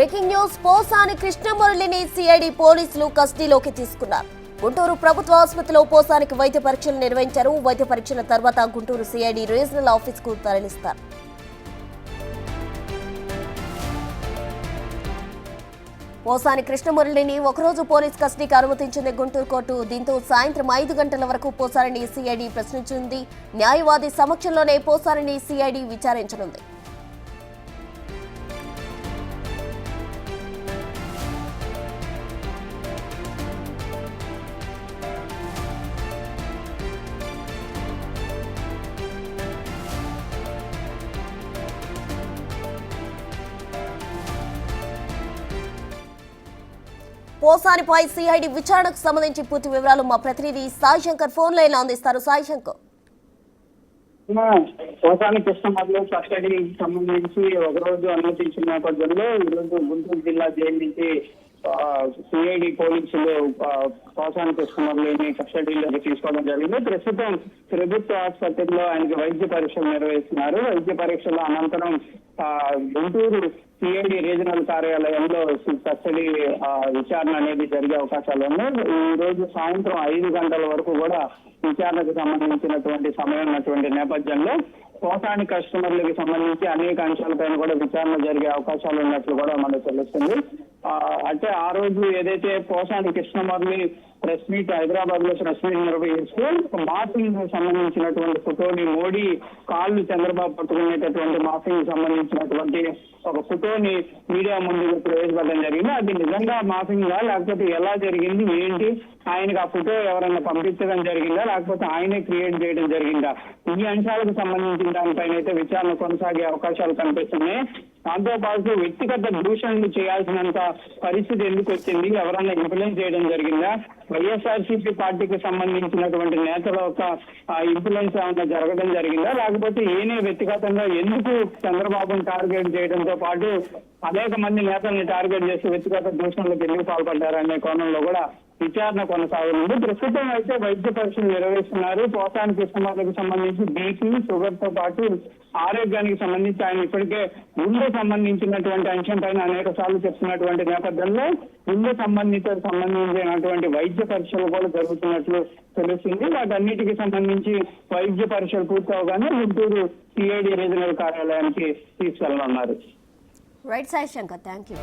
Breaking news Posani కృష్ణమురళిని CID పోలీసులు కస్టడీలోకి తీసుకున్నారు. గుంటూరు ప్రభుత్వ ఆసుపత్రిలో పోసానికి వైద్య పరీక్షలు నిర్వహించారు. వైద్య పరీక్షల తర్వాత గుంటూరు సిఐడి రీజనల్ ఆఫీస్ కు తరలిస్తారు. పోసాని కృష్ణమురళిని ఒకరోజు పోలీస్ కస్టడీకి అనుమతించింది గుంటూరు కోర్టు. దీంతో సాయంత్రం 5 గంటల వరకు పోసానిని సిఐడి ప్రశ్నించింది. న్యాయవాది సమక్షంలోనే పోసానిని సిఐడి విచారించనుంది. పోసానిపై సిఐడి విచారణకు సంబంధించి పూర్తి వివరాలు మా ప్రతినిధి సాయి శంకర్ ఫోన్ లైన్ లో అందిస్తారు. సాయి శంకర్, పోసాని కృష్ణమురళి కస్టడీకి సంబంధించి ఒకరోజు అనుమతించిన నేపథ్యంలో ఈరోజు గుంటూరు జిల్లా జైలు నుంచి సిఐడి పోలీసులు పోసాని కృష్ణమురళిని కస్టడీలోకి తీసుకోవడం జరిగింది. ప్రస్తుతం ప్రభుత్వ ఆసుపత్రిలో ఆయనకి వైద్య పరీక్షలు నిర్వహిస్తున్నారు. వైద్య పరీక్షల అనంతరం గుంటూరు సిఐడి రీజనల్ కార్యాలయంలో కస్టడీ విచారణ అనేది జరిగే అవకాశాలు ఉన్నాయి. ఈ రోజు సాయంత్రం 5 గంటల వరకు కూడా విచారణకు సంబంధించినటువంటి సమయం ఉన్నటువంటి నేపథ్యంలో పోసాని కస్టమర్లకు సంబంధించి అనేక అంశాలపైన కూడా విచారణ జరిగే అవకాశాలు ఉన్నట్లు కూడా మనకు తెలుస్తుంది. అంటే ఆ రోజు ఏదైతే పోసాని కృష్ణమురళి ప్రెస్ మీట్ హైదరాబాద్ లో ప్రెస్ మీట్ నిర్వహిస్తూ మార్ఫింగ్ సంబంధించినటువంటి ఫోటోని మోడీ కాళ్ళు చంద్రబాబు పట్టుకునేటటువంటి మార్ఫింగ్ సంబంధించినటువంటి ఒక ఫోటోని మీడియా ముందు ప్రవేశపెట్టడం జరిగింది. అది నిజంగా మార్ఫింగా లేకపోతే ఎలా జరిగింది, ఏంటి, ఆయనకు ఆ ఫోటో ఎవరైనా పంపించడం జరిగిందా లేకపోతే ఆయనే క్రియేట్ చేయడం జరిగిందా, ఈ అంశాలకు సంబంధించిన దానిపైన అయితే విచారణ కొనసాగే అవకాశాలు కనిపిస్తున్నాయి. దాంతో పాటు వ్యక్తిగత దూషణలు చేయాల్సినంత పరిస్థితి ఎందుకు వచ్చింది, ఎవరైనా ఇన్ఫ్లుయెన్స్ చేయడం జరిగిందా, వైఎస్ఆర్సీపీ పార్టీకి సంబంధించినటువంటి నేతల యొక్క ఇన్ఫ్లుయెన్స్ ఏమైనా జరగడం జరిగిందా, లేకపోతే ఈయనే వ్యక్తిగతంగా ఎందుకు చంద్రబాబును టార్గెట్ చేయడంతో పాటు అనేక మంది నేతల్ని టార్గెట్ చేసి వ్యక్తిగత దూషణలకు ఎందుకు పాల్పడ్డారనే కోణంలో కూడా విచారణ కొనసాగనుంది. ప్రస్తుతం అయితే వైద్య పరీక్షలు నిర్వహిస్తున్నారు. పోసాని కృష్ణమురళికి సంబంధించి బీపీ, షుగర్ తో పాటు ఆరోగ్యానికి సంబంధించి ఆయన ఇప్పటికే గుండె సంబంధించినటువంటి అంశం పైన అనేక సార్లు చెప్తున్నటువంటి నేపథ్యంలో గుండె సంబంధించినటువంటి వైద్య పరీక్షలు కూడా జరుగుతున్నట్లు తెలుస్తుంది. వాటన్నిటికి సంబంధించి వైద్య పరీక్షలు పూర్తవగానే గుంటూరు సిఐడి రీజనల్ కార్యాలయానికి తీసుకెళ్లనున్నారు. Right Sai Shankar, thank you.